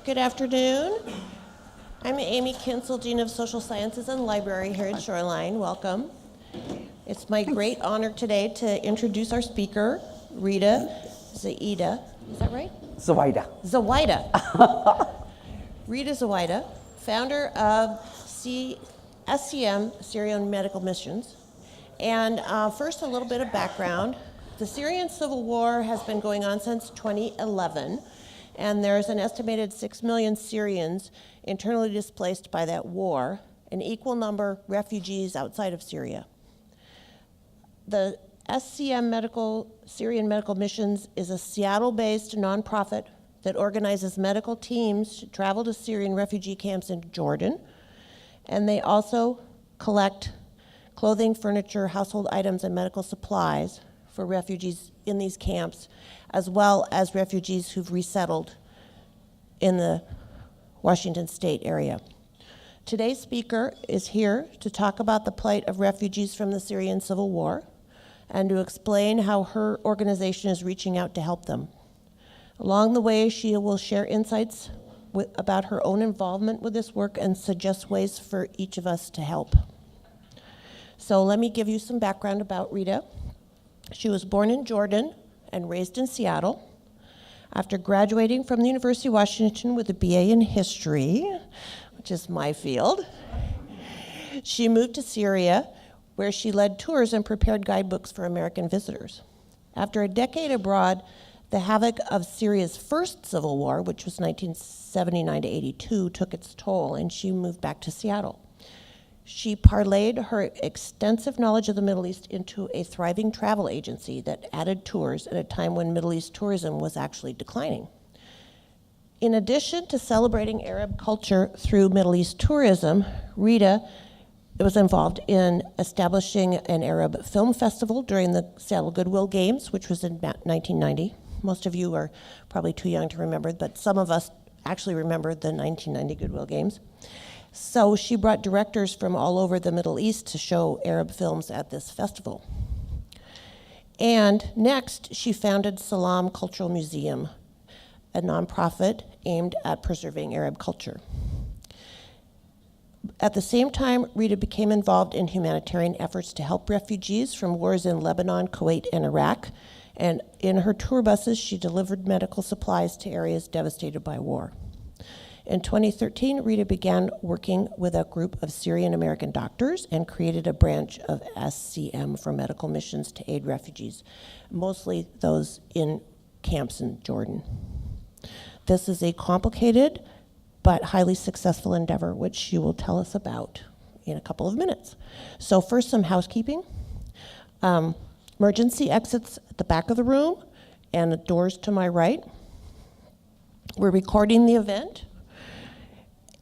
Good afternoon. I'm Amy Kinsel, Dean of Social Sciences and Library here at Shoreline. Welcome. It's my great honor today to introduce our speaker, Rita Zawaideh. Is that right? Zawaideh. Zawaideh. Rita Zawaideh, founder of SCM, Syrian Medical Missions. And first, a little bit of background. The Syrian civil war has been going on since 2011, and there's an estimated 6 million Syrians internally displaced by that war, an equal number refugees outside of Syria. The SCM Syrian Medical Missions is a Seattle-based nonprofit that organizes medical teams to travel to Syrian refugee camps in Jordan, and they also collect clothing, furniture, household items, and medical supplies for refugees in these camps, as well as refugees who've resettled in the Washington state area. Today's speaker is here to talk about the plight of refugees from the Syrian civil war and to explain how her organization is reaching out to help them. Along the way, she will share insights about her own involvement with this work and suggest ways for each of us to help. So let me give you some background about Rita. She was born in Jordan and raised in Seattle. After graduating from the University of Washington with a BA in history, which is my field, she moved to Syria, where she led tours and prepared guidebooks for American visitors. After a decade abroad, the havoc of Syria's first civil war, which was 1979 to 82, took its toll, and she moved back to Seattle. She parlayed her extensive knowledge of the Middle East into a thriving travel agency that added tours at a time when Middle East tourism was actually declining. In addition to celebrating Arab culture through Middle East tourism, Rita was involved in establishing an Arab film festival during the Seattle Goodwill Games, which was in 1990. Most of you are probably too young to remember, but some of us actually remember the 1990 Goodwill Games. So she brought directors from all over the Middle East to show Arab films at this festival. And next, she founded Salaam Cultural Museum, a nonprofit aimed at preserving Arab culture. At the same time, Rita became involved in humanitarian efforts to help refugees from wars in Lebanon, Kuwait, and Iraq. And in her tour buses, she delivered medical supplies to areas devastated by war. In 2013, Rita began working with a group of Syrian American doctors and created a branch of SCM for medical missions to aid refugees, mostly those in camps in Jordan. This is a complicated but highly successful endeavor, which she will tell us about in a couple of minutes. So first, some housekeeping. Emergency exits at the back of the room and the doors to my right. We're recording the event.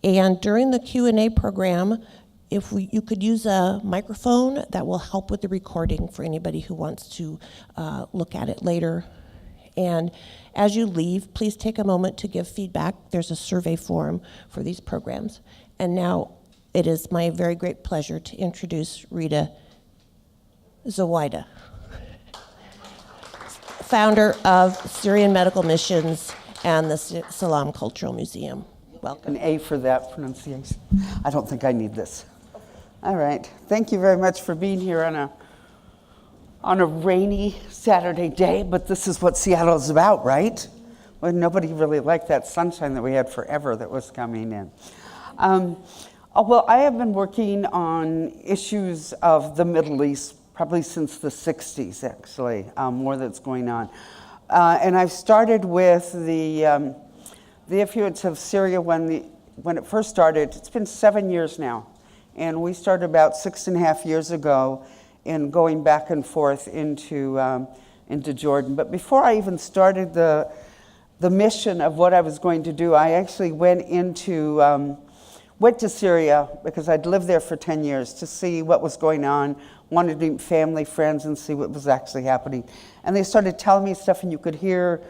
And during the Q&A program, you could use a microphone, that will help with the recording for anybody who wants to look at it later. And as you leave, please take a moment to give feedback. There's a survey form for these programs. And now it is my very great pleasure to introduce Rita Zawaideh, founder of Syrian Medical Missions and the Salaam Cultural Museum. Welcome. An A for that pronunciation. I don't think I need this. All right. Thank you very much for being here on a rainy Saturday day, but this is what Seattle is about, right? Well, nobody really liked that sunshine that we had forever that was coming in. Well, I have been working on issues of the Middle East probably since the 60s, actually, more that's going on. And I've started with the influence of Syria when it first started. It's been 7 years now, and we started about 6.5 years ago in going back and forth into Jordan. But before I even started the mission of what I was going to do, I actually went to Syria because I'd lived there for 10 years to see what was going on, wanted to meet family, friends, and see what was actually happening. And they started telling me stuff, and you could hear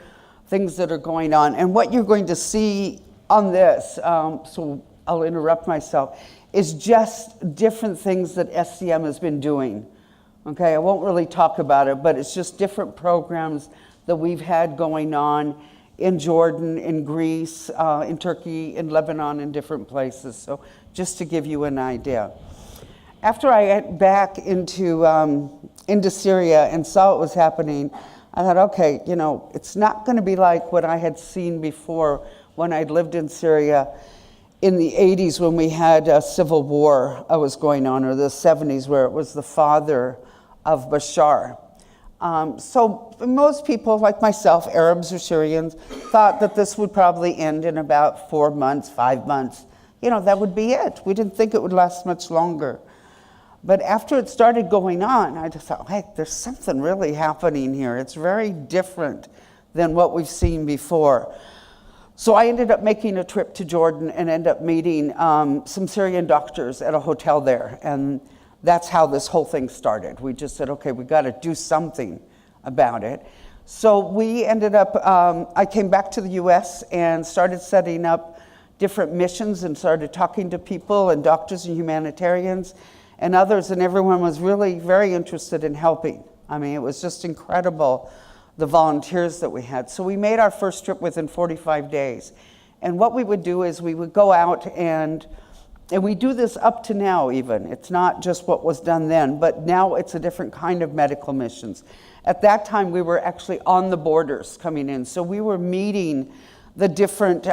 things that are going on. And what you're going to see on this, so I'll interrupt myself, is just different things that SCM has been doing. Okay, I won't really talk about it, but it's just different programs that we've had going on in Jordan, in Greece, in Turkey, in Lebanon, in different places. So just to give you an idea. After I went back into Syria and saw what was happening, I thought, okay, you know, it's not going to be like what I had seen before when I'd lived in Syria in the 80s when we had a civil war was going on, or the 70s where it was the father of Bashar. So most people, like myself, Arabs or Syrians, thought that this would probably end in about 4 months, 5 months. You know, that would be it. We didn't think it would last much longer. But after it started going on, I just thought, hey, there's something really happening here. It's very different than what we've seen before. So I ended up making a trip to Jordan and ended up meeting some Syrian doctors at a hotel there. And that's how this whole thing started. We just said, okay, we got to do something about it. So we ended up, I came back to the US and started setting up different missions and started talking to people and doctors and humanitarians and others, and everyone was really very interested in helping. I mean, it was just incredible, the volunteers that we had. So we made our first trip within 45 days. And what we would do is we would go out and we do this up to now even. It's not just what was done then, but now it's a different kind of medical missions. At that time, we were actually on the borders coming in. So we were meeting the different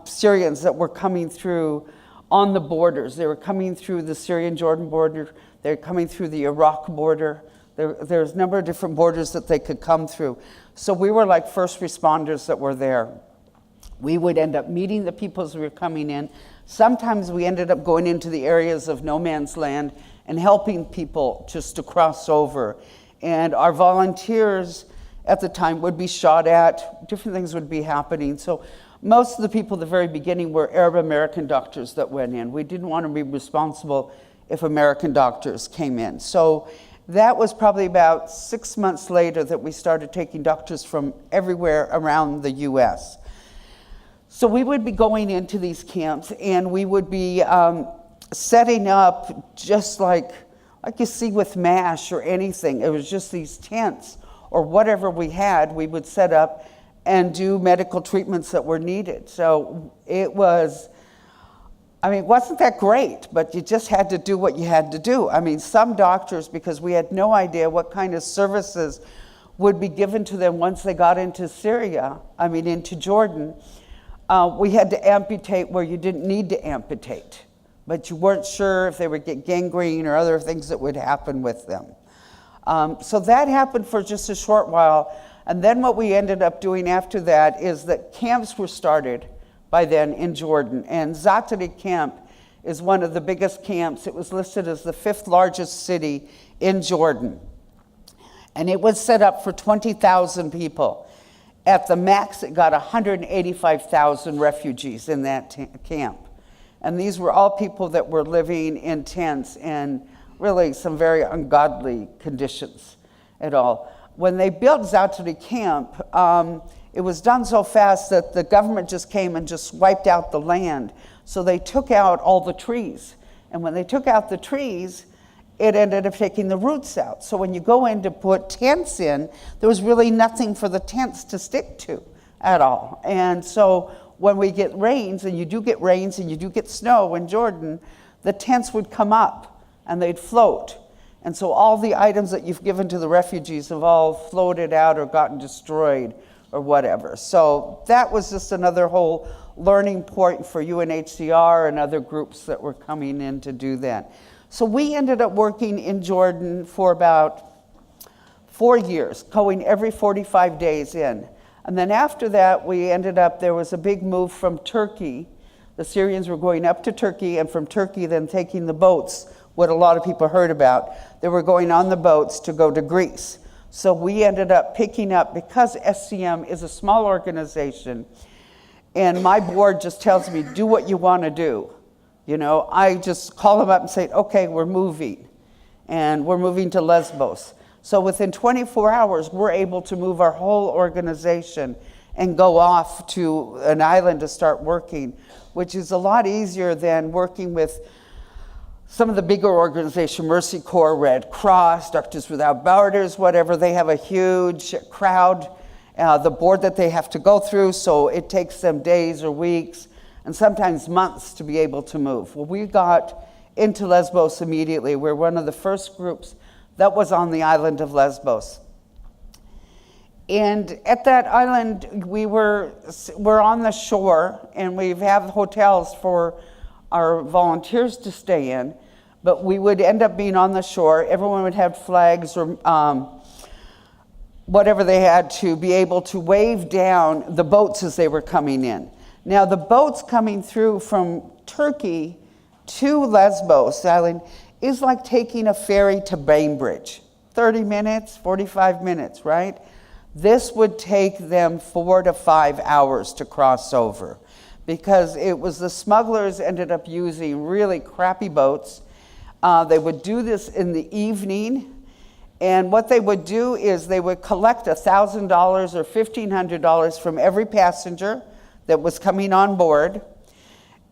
Syrians that were coming through on the borders. They were coming through the Syrian-Jordan border. They were coming through the Iraq border. There's a number of different borders that they could come through. So we were like first responders that were there. We would end up meeting the people as we were coming in. Sometimes we ended up going into the areas of no man's land and helping people just to cross over. And our volunteers at the time would be shot at, different things would be happening. So most of the people at the very beginning were Arab American doctors that went in. We didn't want to be responsible if American doctors came in. So that was probably about 6 months later that we started taking doctors from everywhere around the US. So we would be going into these camps and we would be setting up just like you see with MASH or anything. It was just these tents or whatever we had, we would set up and do medical treatments that were needed. So it was, I mean, it wasn't that great, but you just had to do what you had to do. I mean, some doctors, because we had no idea what kind of services would be given to them once they got into Syria, into Jordan, we had to amputate where you didn't need to amputate, but you weren't sure if they would get gangrene or other things that would happen with them. So that happened for just a short while. And then what we ended up doing after that is that camps were started by then in Jordan. And Zawaideh camp is one of the biggest camps. It was listed as the 5th largest city in Jordan. And it was set up for 20,000 people. At the max, it got 185,000 refugees in that camp. And these were all people that were living in tents and really some very ungodly conditions at all. When they built Zawaideh camp, it was done so fast that the government just came and just wiped out the land. So they took out all the trees. And when they took out the trees, it ended up taking the roots out. So when you go in to put tents in, there was really nothing for the tents to stick to at all. And so when we get rains, and you do get rains and you do get snow in Jordan, the tents would come up and they'd float. And so all the items that you've given to the refugees have all floated out or gotten destroyed or whatever. So that was just another whole learning point for UNHCR and other groups that were coming in to do that. So we ended up working in Jordan for about 4 years, going every 45 days in. And then after that, we ended up, there was a big move from Turkey. The Syrians were going up to Turkey, and from Turkey then taking the boats, what a lot of people heard about. They were going on the boats to go to Greece. So we ended up picking up, because SCM is a small organization, and my board just tells me, do what you want to do. You know, I just call them up and say, okay, we're moving. And we're moving to Lesbos. So within 24 hours, we're able to move our whole organization and go off to an island to start working, which is a lot easier than working with some of the bigger organizations, Mercy Corps, Red Cross, Doctors Without Borders, whatever. They have a huge crowd the board that they have to go through, so it takes them days or weeks and sometimes months to be able to move. Well, we got into Lesbos immediately. We're one of the first groups that was on the island of Lesbos. And at that island, we're on the shore, and we have hotels for our volunteers to stay in, but we would end up being on the shore. Everyone would have flags or whatever they had to be able to wave down the boats as they were coming in. Now, the boats coming through from Turkey to Lesbos Island is like taking a ferry to Bainbridge. 30 minutes, 45 minutes, right? This would take them 4 to 5 hours to cross over, because it was the smugglers ended up using really crappy boats. They would do this in the evening, and what they would do is they would collect $1,000 or $1,500 from every passenger that was coming on board,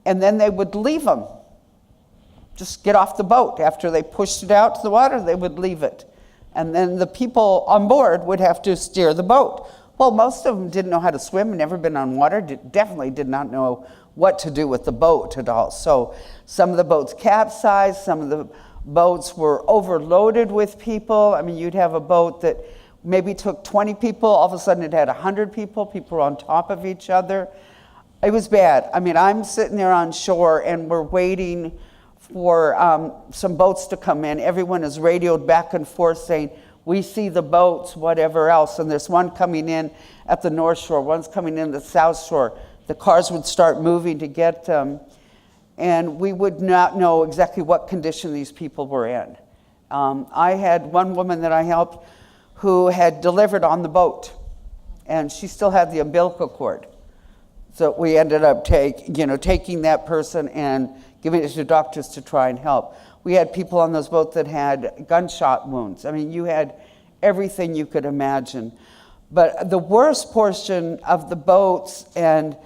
and then they would leave them. Just get off the boat. After they pushed it out to the water, they would leave it. And then the people on board would have to steer the boat. Well, most of them didn't know how to swim, never been on water, definitely did not know what to do with the boat at all. So some of the boats capsized, some of the boats were overloaded with people. I mean, you'd have a boat that maybe took 20 people, all of a sudden it had 100 people, people were on top of each other. It was bad. I mean, I'm sitting there on shore and we're waiting for some boats to come in. Everyone is radioed back and forth saying, we see the boats, whatever else. And there's one coming in at the North Shore, one's coming in the South Shore. The cars would start moving to get them. And we would not know exactly what condition these people were in. I had one woman that I helped who had delivered on the boat, and she still had the umbilical cord. So we ended up taking that person and giving it to doctors to try and help. We had people on those boats that had gunshot wounds. I mean, you had everything you could imagine. But the worst portion of the boats and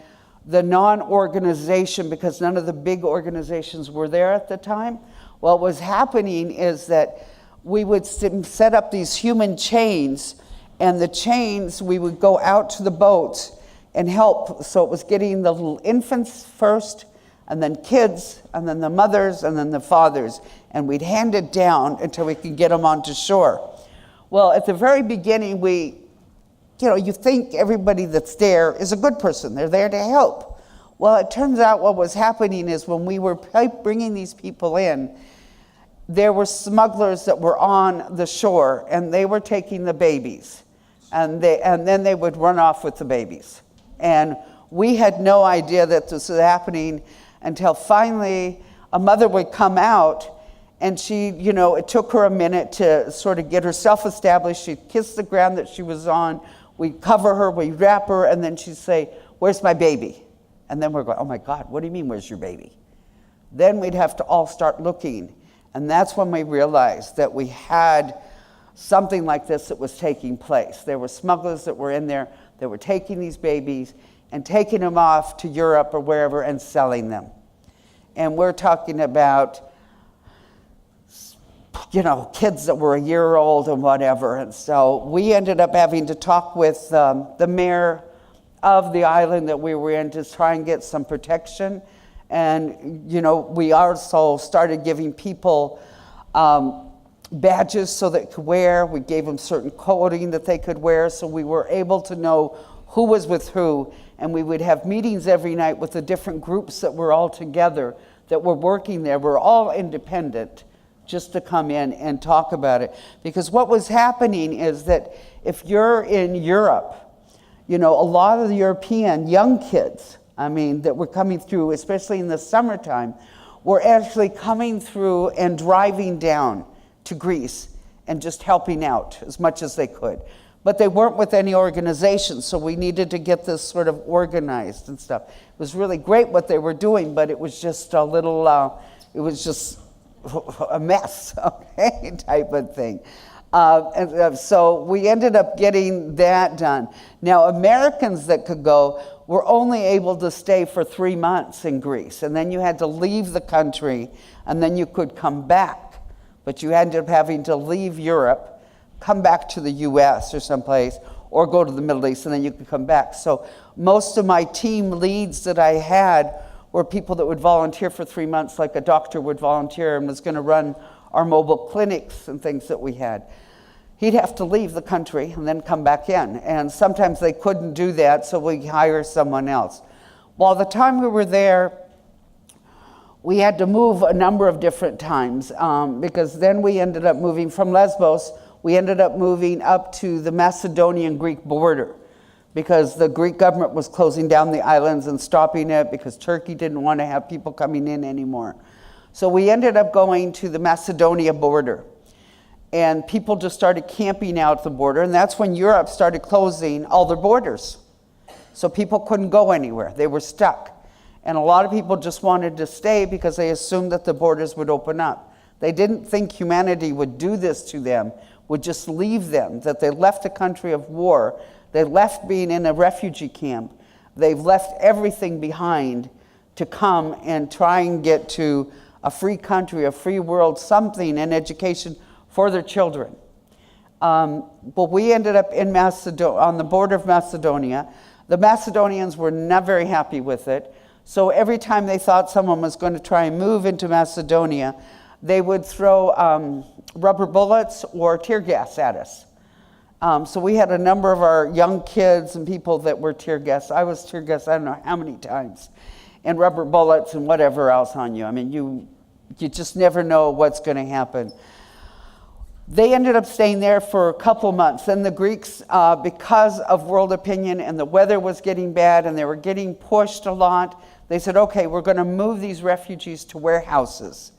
the non-organization, because none of the big organizations were there at the time, what was happening is that we would set up these human chains, and the chains, we would go out to the boats and help. So it was getting the little infants first, and then kids, and then the mothers, and then the fathers. And we'd hand it down until we could get them onto shore. Well, at the very beginning, you think everybody that's there is a good person. They're there to help. Well, it turns out what was happening is when we were bringing these people in, there were smugglers that were on the shore, and they were taking the babies. And then they would run off with the babies. And we had no idea that this was happening until finally a mother would come out, and she, it took her a minute to sort of get herself established. She'd kiss the ground that she was on. We'd cover her, we'd wrap her, and then she'd say, "Where's my baby?" And then we're going, "Oh my God, what do you mean, where's your baby?" Then we'd have to all start looking. And that's when we realized that we had something like this that was taking place. There were smugglers that were in there that were taking these babies and taking them off to Europe or wherever and selling them. And we're talking about, kids that were a year old and whatever. And so we ended up having to talk with the mayor of the island that we were in to try and get some protection. And, we also started giving people badges so they could wear. We gave them certain clothing that they could wear, so we were able to know who was with who. And we would have meetings every night with the different groups that were all together, that were working there. We're all independent, just to come in and talk about it. Because what was happening is that if you're in Europe, a lot of the European young kids, that were coming through, especially in the summertime, were actually coming through and driving down to Greece and just helping out as much as they could. But they weren't with any organization, so we needed to get this sort of organized and stuff. It was really great what they were doing, but it was just a little, it was just a mess, okay, type of thing. So we ended up getting that done. Now, Americans that could go were only able to stay for 3 months in Greece, and then you had to leave the country, and then you could come back. But you ended up having to leave Europe, come back to the US or someplace, or go to the Middle East, and then you could come back. So most of my team leads that I had were people that would volunteer for 3 months, like a doctor would volunteer and was going to run our mobile clinics and things that we had. He'd have to leave the country and then come back in. And sometimes they couldn't do that, so we hire someone else. While the time we were there, we had to move a number of different times because then we ended up moving from Lesbos. We ended up moving up to the Macedonian-Greek border because the Greek government was closing down the islands and stopping it because Turkey didn't want to have people coming in anymore. So we ended up going to the Macedonia border. And people just started camping out the border, and that's when Europe started closing all their borders. So people couldn't go anywhere. They were stuck. And a lot of people just wanted to stay because they assumed that the borders would open up. They didn't think humanity would do this to them, would just leave them, that they left a country of war. They left being in a refugee camp. They've left everything behind to come and try and get to a free country, a free world, something, an education for their children. But we ended up in on the border of Macedonia. The Macedonians were not very happy with it. So every time they thought someone was going to try and move into Macedonia, they would throw rubber bullets or tear gas at us. So we had a number of our young kids and people that were tear gassed. I was tear gassed I don't know how many times. And rubber bullets and whatever else on you. I mean, you just never know what's going to happen. They ended up staying there for a couple months. Then the Greeks, because of world opinion and the weather was getting bad and they were getting pushed a lot, they said, okay, we're going to move these refugees to warehouses.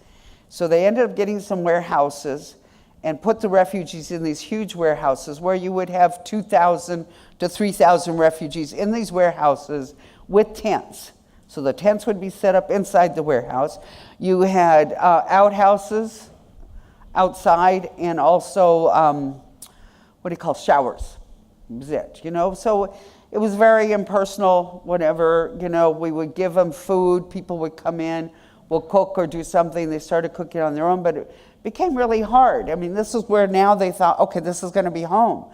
So they ended up getting some warehouses and put the refugees in these huge warehouses where you would have 2,000 to 3,000 refugees in these warehouses with tents. So the tents would be set up inside the warehouse. You had outhouses outside, and also showers. That was it, so it was very impersonal. Whatever, we would give them food, people would come in, we'll cook or do something. They started cooking on their own, but it became really hard. I mean, this is where now they thought, okay, this is going to be home.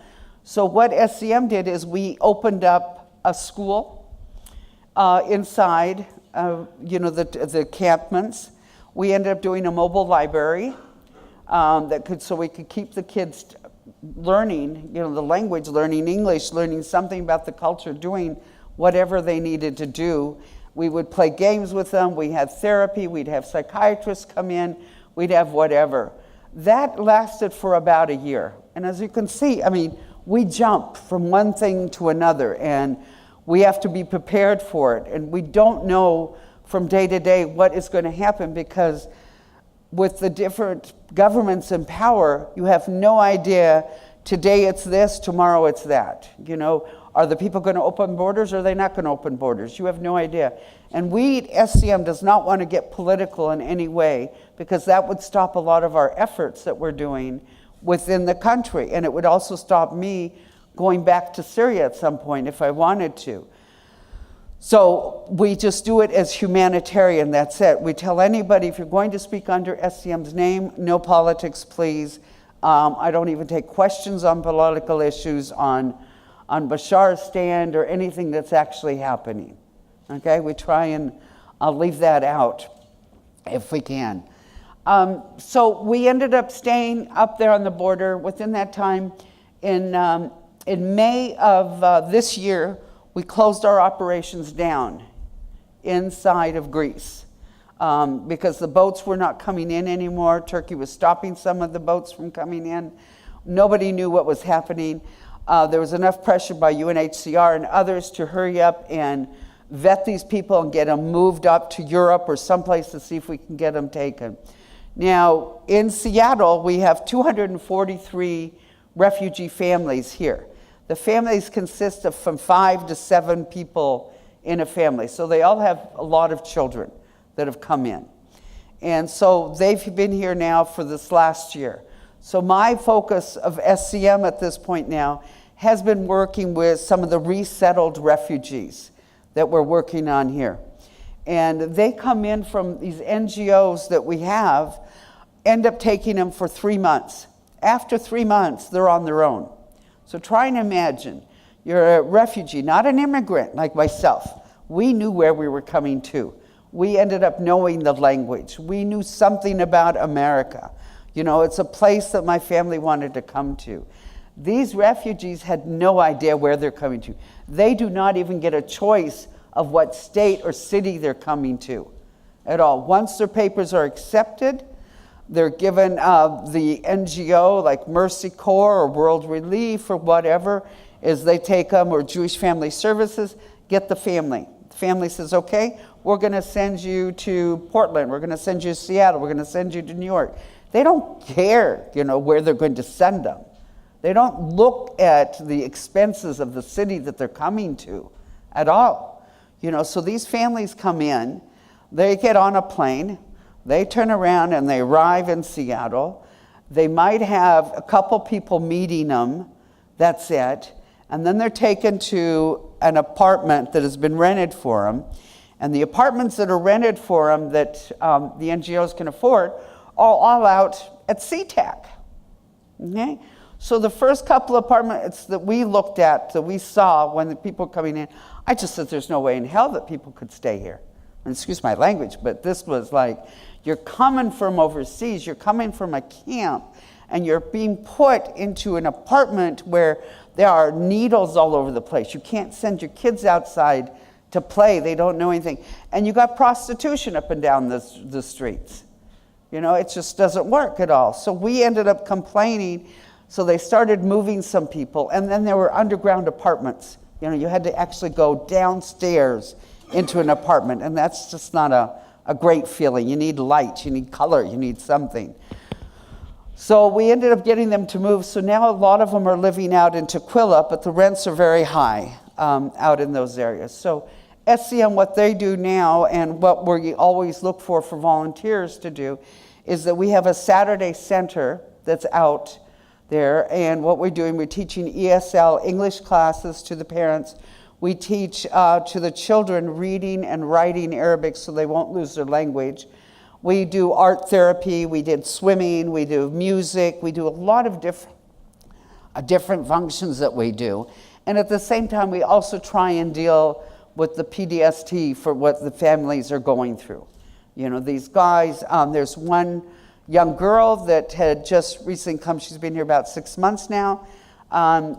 So what SCM did is we opened up a school inside the encampments. We ended up doing a mobile library so we could keep the kids learning, the language, learning English, learning something about the culture, doing whatever they needed to do. We would play games with them. We had therapy. We'd have psychiatrists come in. We'd have whatever. That lasted for about a year. And as you can see, I mean, we jump from one thing to another, and we have to be prepared for it. And we don't know from day to day what is going to happen, because with the different governments in power, you have no idea. Today it's this, tomorrow it's that. Are the people going to open borders, or are they not going to open borders? You have no idea. And we, SCM, does not want to get political in any way, because that would stop a lot of our efforts that we're doing within the country. And it would also stop me going back to Syria at some point if I wanted to. So we just do it as humanitarian, that's it. We tell anybody, if you're going to speak under SCM's name, no politics, please. I don't even take questions on political issues, on Bashar's stand, or anything that's actually happening. Okay, we try and leave that out if we can. So we ended up staying up there on the border. Within that time, in May of this year, we closed our operations down inside of Greece because the boats were not coming in anymore. Turkey was stopping some of the boats from coming in. Nobody knew what was happening. There was enough pressure by UNHCR and others to hurry up and vet these people and get them moved up to Europe or someplace to see if we can get them taken. Now, in Seattle, we have 243 refugee families here. The families consist of from 5 to 7 people in a family. So they all have a lot of children that have come in. And so they've been here now for this last year. So my focus of SCM at this point now has been working with some of the resettled refugees that we're working on here. And they come in from these NGOs that we have, end up taking them for 3 months. After 3 months, they're on their own. So try and imagine, You're a refugee, not an immigrant like myself. We knew where we were coming to. We ended up knowing the language. We knew something about America. You know, it's a place that my family wanted to come to. These refugees had no idea where they're coming to. They do not even get a choice of what state or city they're coming to at all. Once their papers are accepted, they're given the NGO like Mercy Corps or World Relief or whatever, is they take them, or Jewish Family Services, get the family. The family says, okay, we're going to send you to Portland, we're going to send you to Seattle, we're going to send you to New York. They don't care, you know, where they're going to send them. They don't look at the expenses of the city that they're coming to at all. You know, so these families come in, they get on a plane, they turn around and they arrive in Seattle. They might have a couple people meeting them, that's it. And then they're taken to an apartment that has been rented for them. And the apartments that are rented for them that the NGOs can afford are all out at SeaTac. Okay? So the first couple of apartments that we looked at, that we saw when the people were coming in, I just said there's no way in hell that people could stay here. And excuse my language, but this was like, you're coming from overseas, you're coming from a camp, and you're being put into an apartment where there are needles all over the place. You can't send your kids outside to play. They don't know anything. And you got prostitution up and down the streets. You know, it just doesn't work at all. So we ended up complaining. So they started moving some people. And then there were underground apartments. You know, you had to actually go downstairs into an apartment. And that's just not a great feeling. You need light, you need color, you need something. So we ended up getting them to move. So now a lot of them are living out in Tequila, but the rents are very high out in those areas. So SCM, what they do now, and what we always look for volunteers to do, is that we have a Saturday center that's out there. And what we're doing, we're teaching ESL English classes to the parents. We teach to the children reading and writing Arabic so they won't lose their language. We do art therapy, we did swimming, we do music, we do a lot of different functions that we do. And at the same time, we also try and deal with the PTSD for what the families are going through. You know, these guys, there's one young girl that had just recently come, she's been here about 6 months now.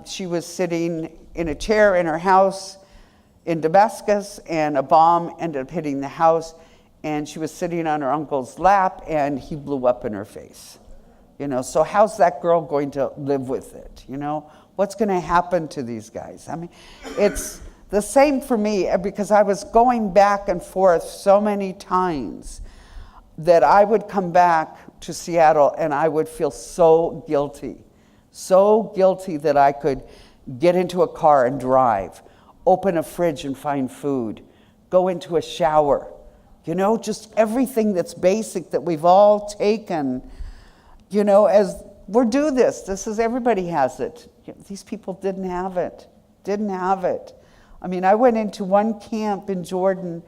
She was sitting in a chair in her house in Damascus, and a bomb ended up hitting the house. And she was sitting on her uncle's lap, and he blew up in her face. You know, so how's that girl going to live with it? You know, what's going to happen to these guys? I mean, it's the same for me, because I was going back and forth so many times that I would come back to Seattle and I would feel so guilty that I could get into a car and drive, open a fridge and find food, go into a shower. You know, just everything that's basic that we've all taken, you know, as we're do this. This is, everybody has it. These people didn't have it. I mean, I went into one camp in Jordan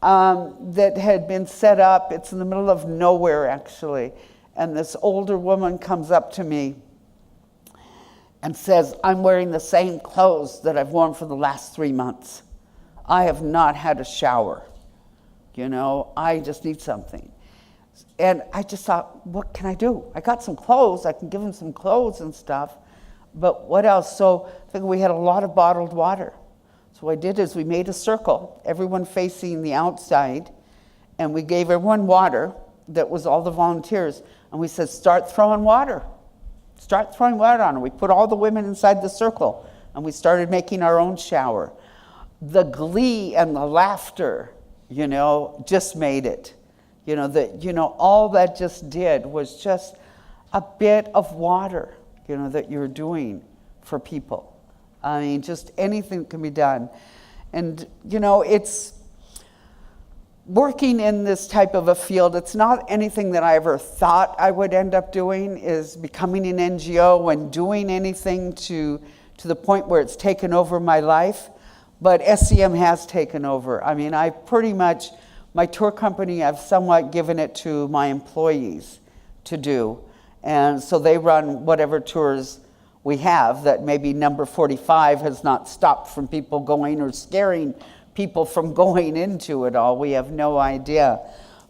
that had been set up. It's in the middle of nowhere, actually. And this older woman comes up to me and says, I'm wearing the same clothes that I've worn for the last 3 months. I have not had a shower. You know, I just need something. And I just thought, what can I do? I got some clothes, I can give them some clothes and stuff, but what else? So I think we had a lot of bottled water. So what I did is we made a circle, everyone facing the outside, and we gave everyone water. That was all the volunteers. And we said, start throwing water. Start throwing water on it. We put all the women inside the circle, and we started making our own shower. The glee and the laughter, you know, just made it. You know, all that just did was just a bit of water, you know, that you're doing for people. I mean, just anything can be done. And, you know, it's working in this type of a field. It's not anything that I ever thought I would end up doing, is becoming an NGO and doing anything to the point where it's taken over my life. But SCM has taken over. I mean, I pretty much, my tour company, I've somewhat given it to my employees to do. And so they run whatever tours we have, that maybe number 45 has not stopped from people going or scaring people from going into it all. We have no idea.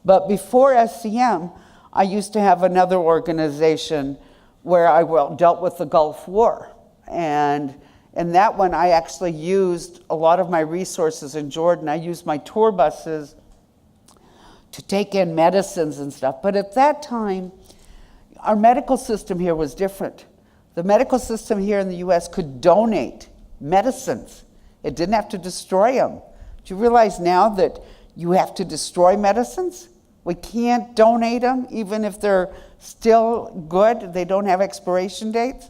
But before SCM, I used to have another organization where I dealt with the Gulf War. And in that one, I actually used a lot of my resources in Jordan. I used my tour buses to take in medicines and stuff. But at that time, our medical system here was different. The medical system here in the US could donate medicines. It didn't have to destroy them. Do you realize now that you have to destroy medicines? We can't donate them, even if they're still good. They don't have expiration dates.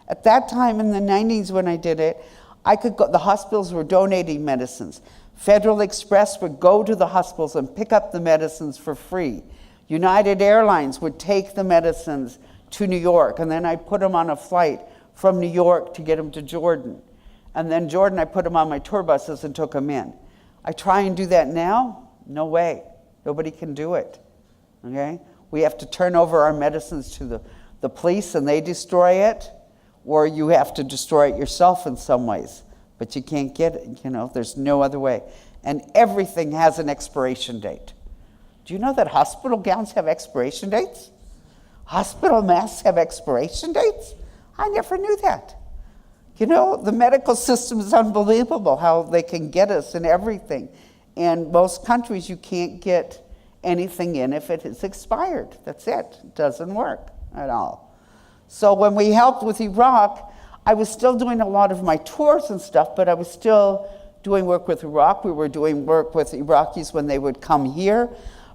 At that time in the 90s when I did it, I could go, the hospitals were donating medicines. Federal Express would go to the hospitals and pick up the medicines for free. United Airlines would take the medicines to New York, and then I'd put them on a flight from New York to get them to Jordan. And then Jordan, I put them on my tour buses and took them in. I try and do that now? No way. Nobody can do it, okay? We have to turn over our medicines to the police and they destroy it, or you have to destroy it yourself in some ways. But you can't get it, there's no other way. And everything has an expiration date. Do you know that hospital gowns have expiration dates? Hospital masks have expiration dates? I never knew that. The medical system is unbelievable how they can get us in everything. In most countries, you can't get anything in if it is expired. That's it. It doesn't work at all. So when we helped with Iraq, I was still doing a lot of my tours and stuff, but I was still doing work with Iraq. We were doing work with Iraqis when they would come here.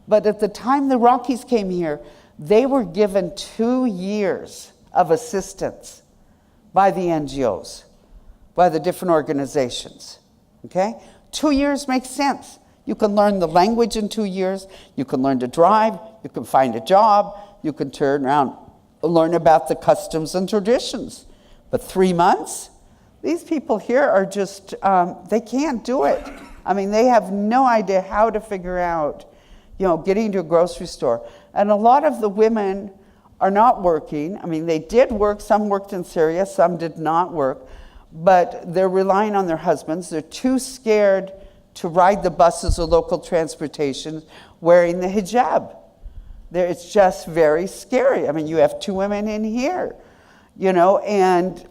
But at the time the Iraqis came here, they were given 2 years of assistance by the NGOs, by the different organizations, okay? 2 years makes sense. You can learn the language in 2 years, you can learn to drive, you can find a job, you can turn around, learn about the customs and traditions. But 3 months? These people here are just, they can't do it. I mean, they have no idea how to figure out, getting to a grocery store. And a lot of the women are not working. I mean, they did work. Some worked in Syria, some did not work. But they're relying on their husbands. They're too scared to ride the buses or local transportation wearing the hijab. It's just very scary. I mean, you have 2 women in here, and,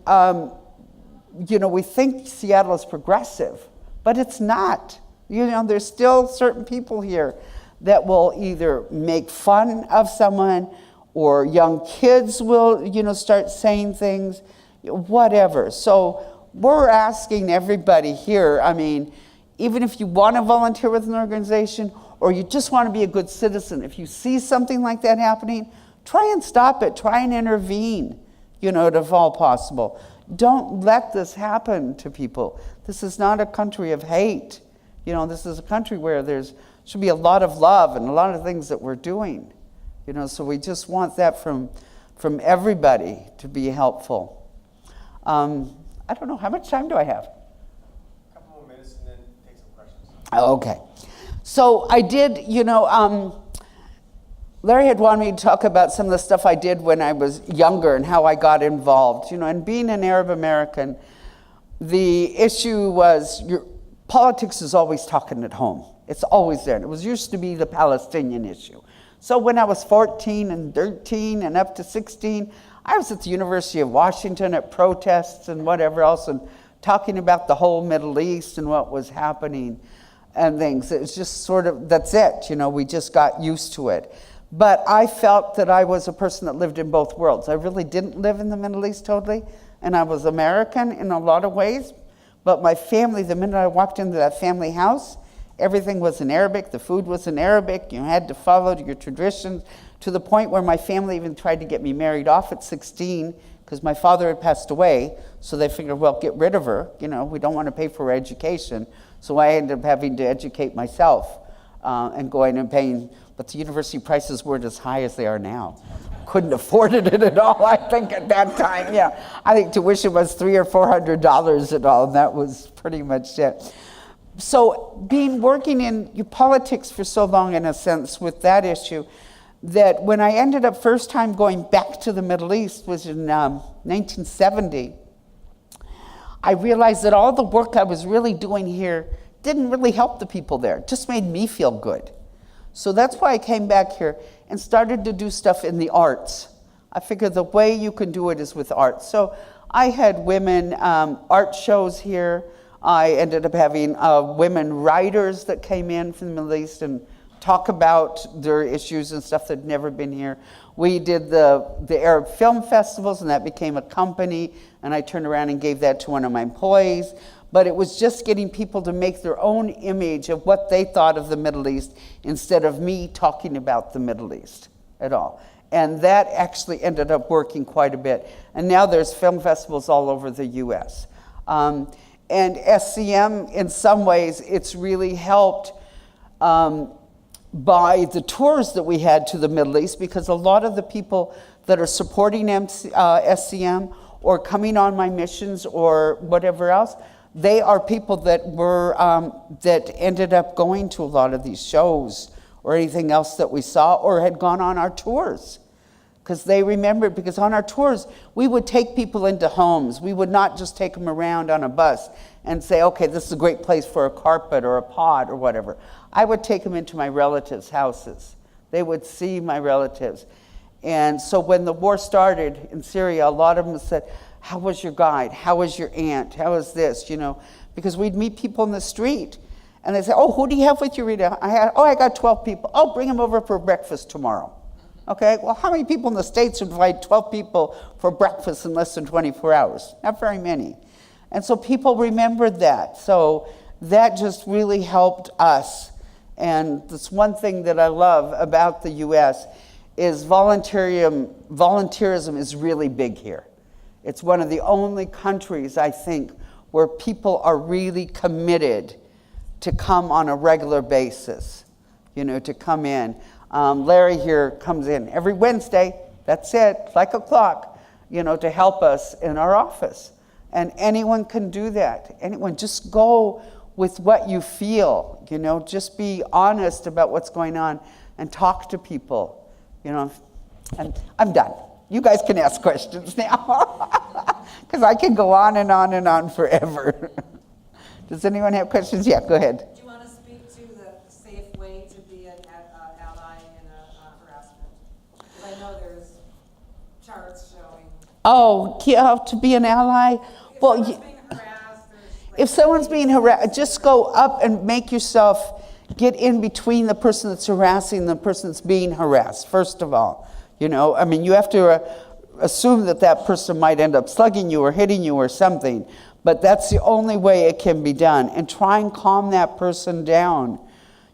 we think Seattle is progressive, but it's not. There's still certain people here that will either make fun of someone, or young kids will, start saying things, whatever. So we're asking everybody here, I mean, even if you want to volunteer with an organization, or you just want to be a good citizen, if you see something like that happening, try and stop it, try and intervene, if all possible. Don't let this happen to people. This is not a country of hate. This is a country where should be a lot of love and a lot of things that we're doing. So we just want that from everybody to be helpful. I don't know, how much time do I have? A couple more minutes and then take some questions. Okay. So I did, Larry had wanted me to talk about some of the stuff I did when I was younger and how I got involved. And being an Arab American, the issue was politics is always talking at home. It's always there. And it used to be the Palestinian issue. So when I was 14 and 13 and up to 16, I was at the University of Washington at protests and whatever else, and talking about the whole Middle East and what was happening and things. It was just sort of, that's it, we just got used to it. But I felt that I was a person that lived in both worlds. I really didn't live in the Middle East totally, and I was American in a lot of ways. But my family, the minute I walked into that family house, everything was in Arabic, the food was in Arabic, you had to follow your traditions, to the point where my family even tried to get me married off at 16, because my father had passed away, so they figured, well, get rid of her, we don't want to pay for her education. So I ended up having to educate myself and going and paying, but the university prices weren't as high as they are now. Couldn't afford it at all, I think, at that time, yeah. I think tuition was $300 or $400 at all, and that was pretty much it. So working in politics for so long, in a sense, with that issue, that when I ended up first time going back to the Middle East was in 1970, I realized that all the work I was really doing here didn't really help the people there. It just made me feel good. So that's why I came back here and started to do stuff in the arts. I figured the way you can do it is with art. So I had women art shows here. I ended up having women writers that came in from the Middle East and talk about their issues and stuff that had never been here. We did the Arab film festivals, and that became a company, and I turned around and gave that to one of my employees. But it was just getting people to make their own image of what they thought of the Middle East instead of me talking about the Middle East at all. And that actually ended up working quite a bit. And now there's film festivals all over the US. And SCM, in some ways, it's really helped by the tours that we had to the Middle East, because a lot of the people that are supporting SCM or coming on my missions or whatever else, they are people that were that ended up going to a lot of these shows or anything else that we saw, or had gone on our tours. Because they remembered, because on our tours, we would take people into homes. We would not just take them around on a bus and say, okay, this is a great place for a carpet or a pod or whatever. I would take them into my relatives' houses. They would see my relatives. And so when the war started in Syria, a lot of them said, how was your guide? How was your aunt? How was this? You know, because we'd meet people in the street. And they'd say, oh, who do you have with you, Rita? I got 12 people. Oh, bring them over for breakfast tomorrow. Okay, well, how many people in the States would invite 12 people for breakfast in less than 24 hours? Not very many. And so people remembered that. So that just really helped us. And this one thing that I love about the US is volunteerism is really big here. It's one of the only countries, I think, where people are really committed to come on a regular basis, you know, to come in. Larry here comes in every Wednesday, that's it, like a clock, you know, to help us in our office. And anyone can do that. Anyone, just go with what you feel, you know, just be honest about what's going on and talk to people, you know. And I'm done. You guys can ask questions now, because I can go on and on and on forever. Does anyone have questions? Yeah, go ahead. Do you want to speak to the safe way to be an ally in a harassment? Because I know there's charts showing. Oh, yeah, to be an ally? Well, if someone's being harassed, just go up and make yourself get in between the person that's harassing and the person that's being harassed, first of all. You know, I mean, you have to assume that that person might end up slugging you or hitting you or something, but that's the only way it can be done. And try and calm that person down,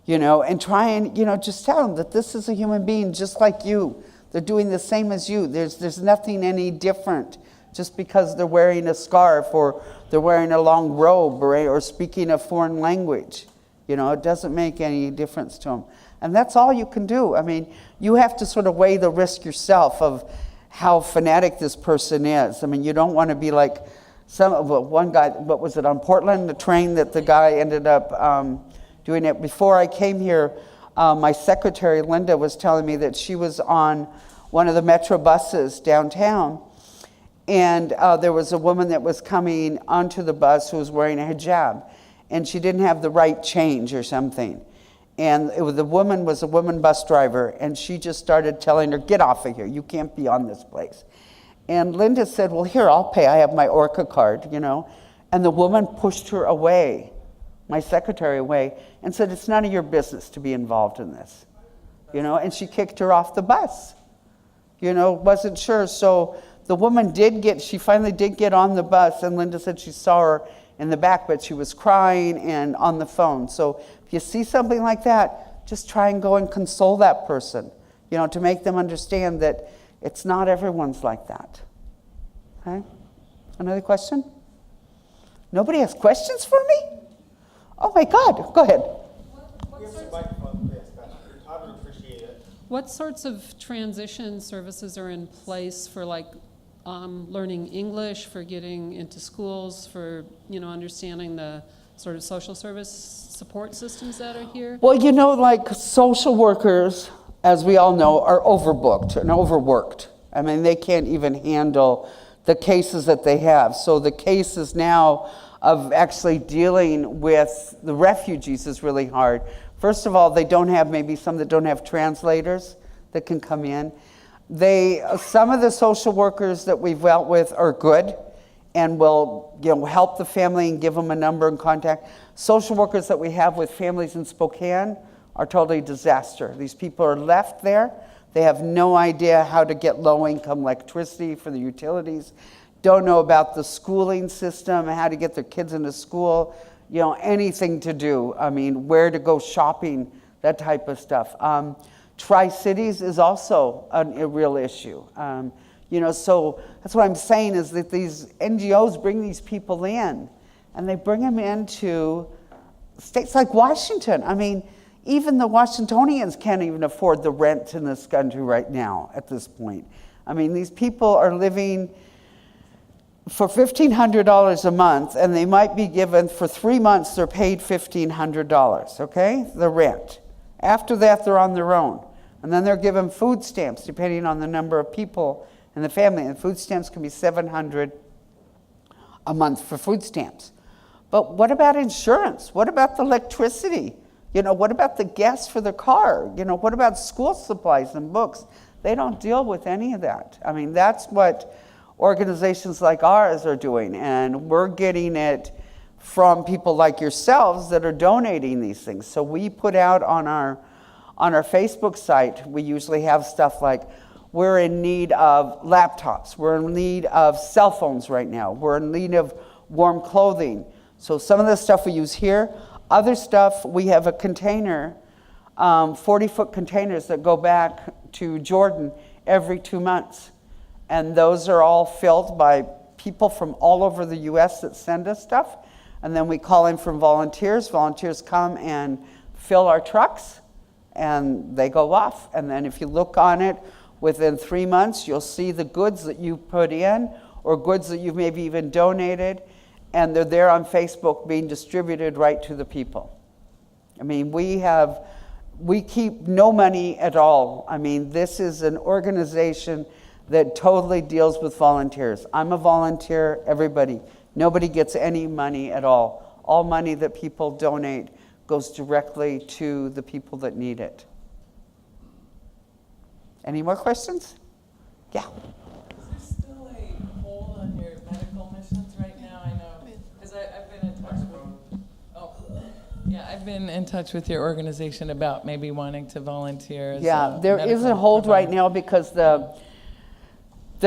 you know, and try and, you know, just tell them that this is a human being just like you. They're doing the same as you. There's nothing any different just because they're wearing a scarf or they're wearing a long robe or speaking a foreign language. You know, it doesn't make any difference to them. And that's all you can do. I mean, you have to sort of weigh the risk yourself of how fanatic this person is. I mean, you don't want to be like one guy, what was it, on Portland, the train that the guy ended up doing it. Before I came here, my secretary, Linda, was telling me that she was on one of the metro buses downtown, and there was a woman that was coming onto the bus who was wearing a hijab, and she didn't have the right change or something. And the woman was a woman bus driver, and she just started telling her, get off of here, you can't be on this place. And Linda said, well, here, I'll pay, I have my Orca card, you know. And the woman pushed her away, my secretary away, and said, it's none of your business to be involved in this, you know. And she kicked her off the bus, you know, wasn't sure. So the woman she finally did get on the bus, and Linda said she saw her in the back, but she was crying and on the phone. So if you see something like that, just try and go and console that person, you know, to make them understand that it's not everyone's like that. Okay? Another question? Nobody has questions for me? Oh my God, go ahead. I would appreciate it. What sorts of transition services are in place for like learning English, for getting into schools, for, you know, understanding the sort of social service support systems that are here? Well, you know, like social workers as we all know, are overbooked and overworked. I mean, they can't even handle the cases that they have. So the cases now of actually dealing with the refugees is really hard. First of all, they don't have, maybe some that don't have translators that can come in. Some of the social workers that we've dealt with are good and will, help the family and give them a number and contact. Social workers that we have with families in Spokane are totally disaster. These people are left there. They have no idea how to get low-income electricity for the utilities, don't know about the schooling system, how to get their kids into school, anything to do. I mean, where to go shopping, that type of stuff. Tri-Cities is also a real issue. So that's what I'm saying is that these NGOs bring these people in, and they bring them into states like Washington. I mean, even the Washingtonians can't even afford the rent in this country right now at this point. I mean, these people are living for $1,500 a month, and they might be given, for 3 months, they're paid $1,500, okay? The rent. After that, they're on their own. And then they're given food stamps, depending on the number of people in the family. And food stamps can be $700 a month for food stamps. But what about insurance? What about the electricity? What about the gas for the car? What about school supplies and books? They don't deal with any of that. I mean, that's what organizations like ours are doing. And we're getting it from people like yourselves that are donating these things. So we put out on our Facebook site, we usually have stuff like, we're in need of laptops. We're in need of cell phones right now. We're in need of warm clothing. So some of the stuff we use here. Other stuff, we have a container, 40-foot containers that go back to Jordan every 2 months. And those are all filled by people from all over the U.S. that send us stuff. And then we call in from volunteers. Volunteers come and fill our trucks, and they go off. And then if you look on it, within 3 months, you'll see the goods that you put in or goods that you've maybe even donated, and they're there on Facebook being distributed right to the people. I mean, we keep no money at all. I mean, this is an organization that totally deals with volunteers. I'm a volunteer, everybody. Nobody gets any money at all. All money that people donate goes directly to the people that need it. Any more questions? Yeah. Is there still a hold on your medical missions right now? I know, because I've been in touch with. I've been in touch with your organization about maybe wanting to volunteer. Yeah, there is a hold right now because the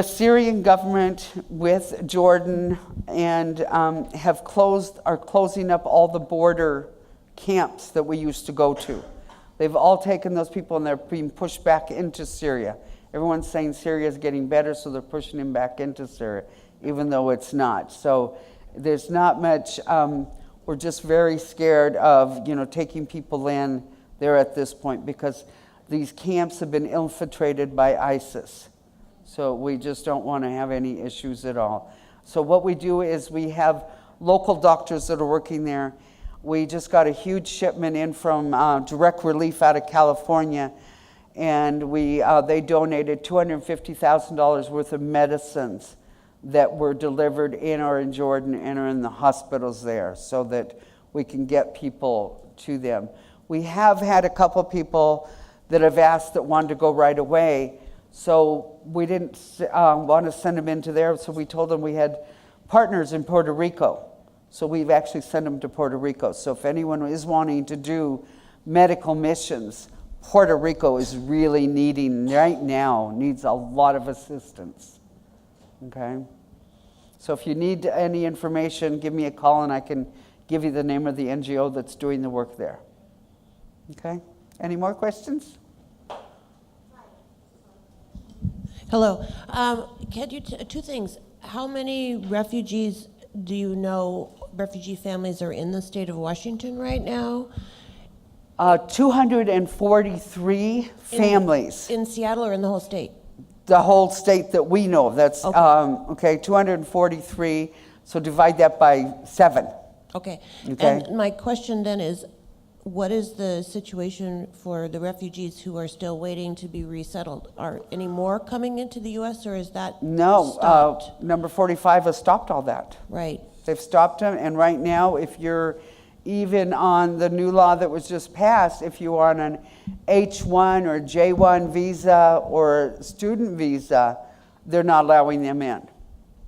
Syrian government with Jordan and are closing up all the border camps that we used to go to. They've all taken those people and they're being pushed back into Syria. Everyone's saying Syria is getting better, so they're pushing them back into Syria, even though it's not. So there's not much, we're just very scared of, taking people in there at this point because these camps have been infiltrated by ISIS. So we just don't want to have any issues at all. So what we do is we have local doctors that are working there. We just got a huge shipment in from Direct Relief out of California, and they donated $250,000 worth of medicines that were delivered in or in Jordan and are in the hospitals there so that we can get people to them. We have had a couple people that have asked that wanted to go right away, so we didn't want to send them into there, so we told them we had partners in Puerto Rico. So we've actually sent them to Puerto Rico. So if anyone is wanting to do medical missions, Puerto Rico is really needs a lot of assistance. Okay? So if you need any information, give me a call and I can give you the name of the NGO that's doing the work there. Okay? Any more questions? Hello. Can you two things. How many refugees do you know, refugee families are in the state of Washington right now? 243 families. In Seattle or in the whole state? The whole state that we know of. That's, Okay. 243. So divide that by 7. Okay. Okay. And my question then is, what is the situation for the refugees who are still waiting to be resettled? Are any more coming into the U.S. or is that No, stopped? number 45 has stopped all that. Right. They've stopped them, and right now, if you're even on the new law that was just passed, if you are on an H1 or J1 visa or student visa, they're not allowing them in.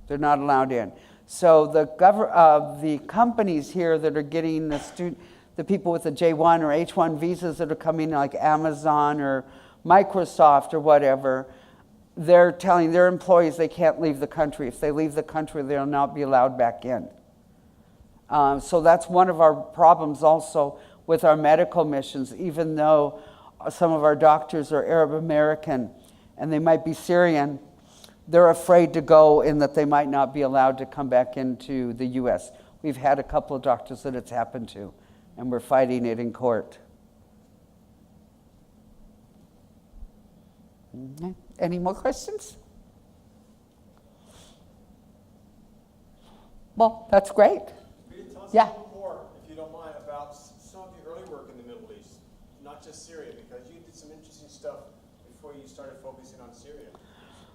They're not allowed in. So the companies here that are getting the people with the J1 or H1 visas that are coming, like Amazon or Microsoft or whatever, they're telling their employees they can't leave the country. If they leave the country, they'll not be allowed back in. So that's one of our problems also with our medical missions, even though some of our doctors are Arab American and they might be Syrian, they're afraid to go in that they might not be allowed to come back into the U.S. We've had a couple of doctors that it's happened to, and we're fighting it in court. Okay. Any more questions? Well, that's great. Rita, tell us Yeah. a little more, if you don't mind, about some of your early work in the Middle East, not just Syria, because you did some interesting stuff before you started focusing on Syria.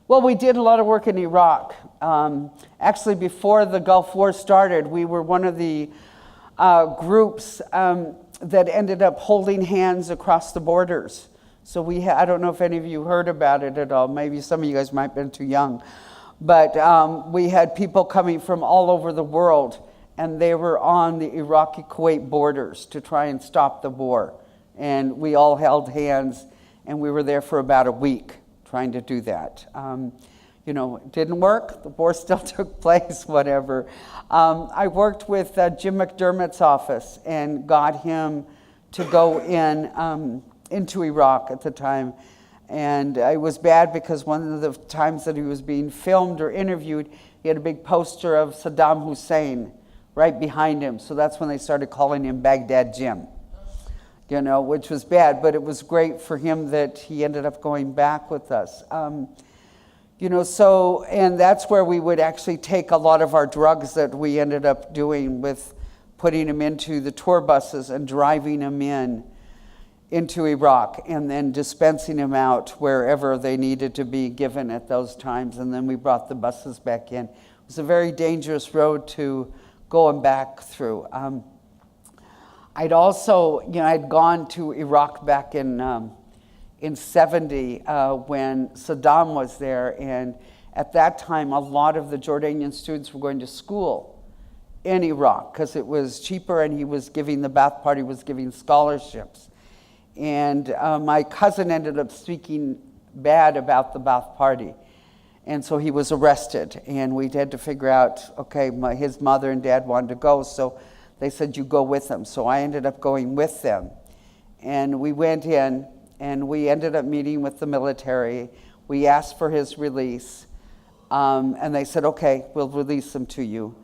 Well, we did a lot of work in Iraq. Actually, before the Gulf War started, we were one of the groups that ended up holding hands across the borders. So I don't know if any of you heard about it at all. Maybe some of you guys might have been too young. But we had people coming from all over the world, and they were on the Iraqi-Kuwait borders to try and stop the war. And we all held hands, and we were there for about a week trying to do that. It didn't work. The war still took place, whatever. I worked with Jim McDermott's office and got him to go into Iraq at the time. And it was bad because one of the times that he was being filmed or interviewed, he had a big poster of Saddam Hussein right behind him. So that's when they started calling him Baghdad Jim, which was bad. But it was great for him that he ended up going back with us. And that's where we would actually take a lot of our drugs that we ended up doing with putting them into the tour buses and driving them into Iraq and then dispensing them out wherever they needed to be given at those times. And then we brought the buses back in. It was a very dangerous road to going back through. I'd also, I'd gone to Iraq back in 70 when Saddam was there. And at that time, a lot of the Jordanian students were going to school in Iraq because it was cheaper, and he was giving, the Ba'ath Party was giving scholarships. And my cousin ended up speaking bad about the Ba'ath Party. And so he was arrested. And we had to figure out, his mother and dad wanted to go. So they said, you go with them. So I ended up going with them. And we went in, and we ended up meeting with the military. We asked for his release. And they said, okay, we'll release him to you.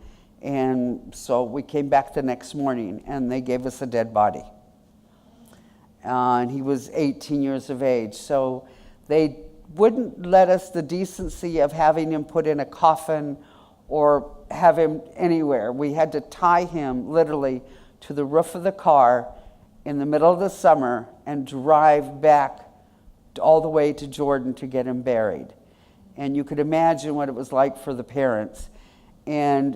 And so we came back the next morning, and they gave us a dead body. And he was 18 years of age. So they wouldn't let us the decency of having him put in a coffin or have him anywhere. We had to tie him literally to the roof of the car in the middle of the summer and drive back all the way to Jordan to get him buried. And you could imagine what it was like for the parents and,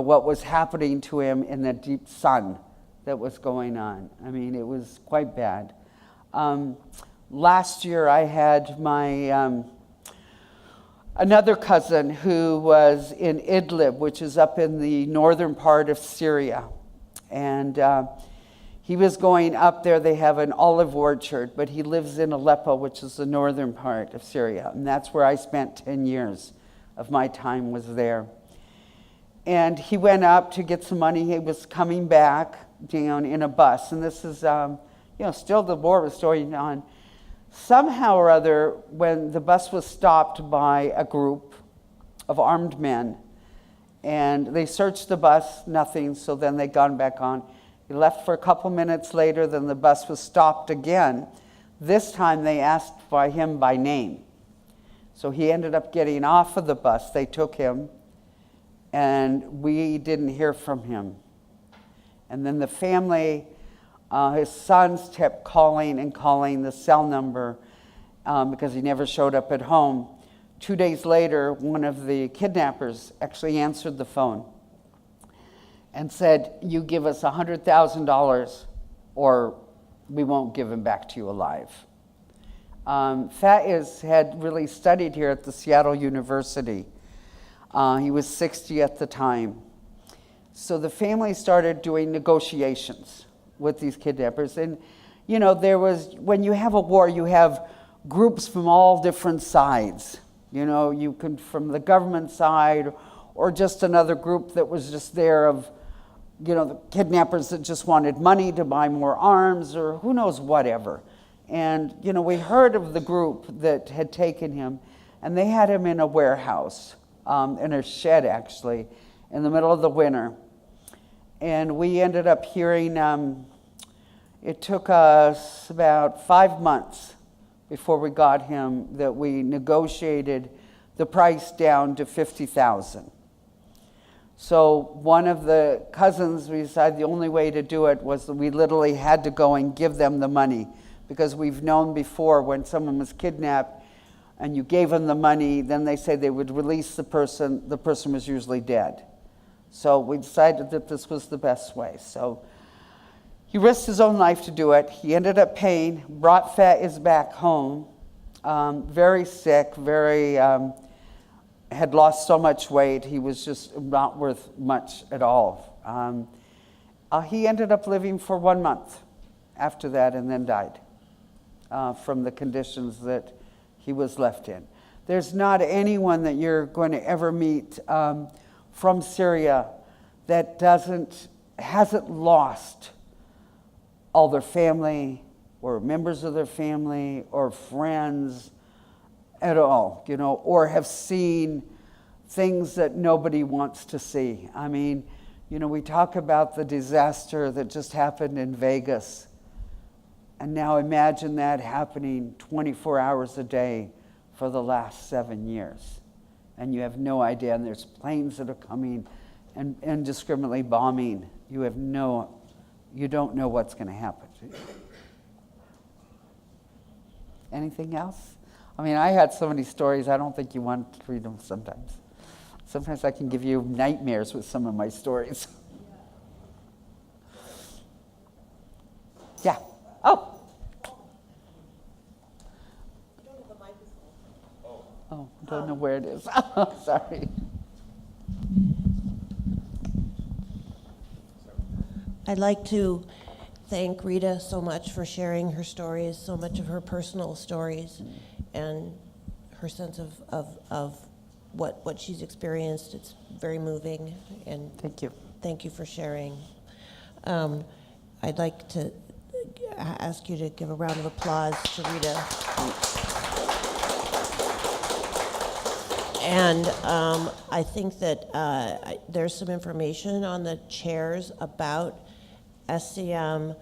what was happening to him in the deep sun that was going on. I mean, it was quite bad. Last year I had my another cousin who was in Idlib, which is up in the northern part of Syria. And he was going up there. They have an olive orchard, but he lives in Aleppo, which is the northern part of Syria. And that's where I spent 10 years of my time was there. And he went up to get some money. He was coming back down in a bus. And this is, still the war was going on. Somehow or other, when the bus was stopped by a group of armed men, and they searched the bus, nothing, so then they gone back on. He left for a couple minutes later, then the bus was stopped again. This time they asked him by name. So he ended up getting off of the bus. They took him, and we didn't hear from him. And then the family His sons kept calling and calling the cell number because he never showed up at home. 2 days later, one of the kidnappers actually answered the phone and said, "You give us $100,000 or we won't give him back to you alive." Faiz had really studied here at the Seattle University. He was 60 at the time. So the family started doing negotiations with these kidnappers. And, you know, when you have a war, you have groups from all different sides. You know, you can, from the government side, or just another group that was just there of, you know, the kidnappers that just wanted money to buy more arms, or who knows, whatever. And, you know, we heard of the group that had taken him, and they had him in a warehouse, in a shed actually, in the middle of the winter. And we ended up hearing, it took us about 5 months before we got him, that we negotiated the price down to $50,000. So one of the cousins, we decided the only way to do it was that we literally had to go and give them the money, because we've known before when someone was kidnapped and you gave them the money, then they say they would release the person was usually dead. So we decided that this was the best way. So he risked his own life to do it. He ended up paying, brought Faiz back home, very sick, had lost so much weight, he was just not worth much at all. He ended up living for 1 month after that and then died from the conditions that he was left in. There's not anyone that you're going to ever meet from Syria that hasn't lost all their family or members of their family or friends at all, you know, or have seen things that nobody wants to see. I mean, you know, we talk about the disaster that just happened in Vegas, and now imagine that happening 24 hours a day for the last 7 years. And you have no idea, and there's planes that are coming and indiscriminately bombing. You don't know what's going to happen. Anything else? I mean, I had so many stories, I don't think you want to read them sometimes. Sometimes I can give you nightmares with some of my stories. Yeah. Oh. Oh, don't know where it is. Sorry. I'd like to thank Rita so much for sharing her stories, so much of her personal stories, and her sense of what she's experienced. It's very moving, and Thank you for sharing. I'd like to ask you to give a round of applause to Rita. And I think that there's some information on the chairs about SCM,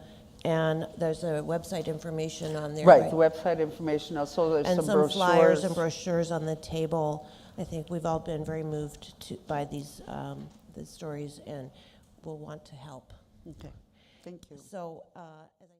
and there's a website information on there. Right, the website information. Also, there's and some some brochures. flyers and brochures on the table. I think we've all been very moved by these stories, and will want to help. Okay, thank you. So, as I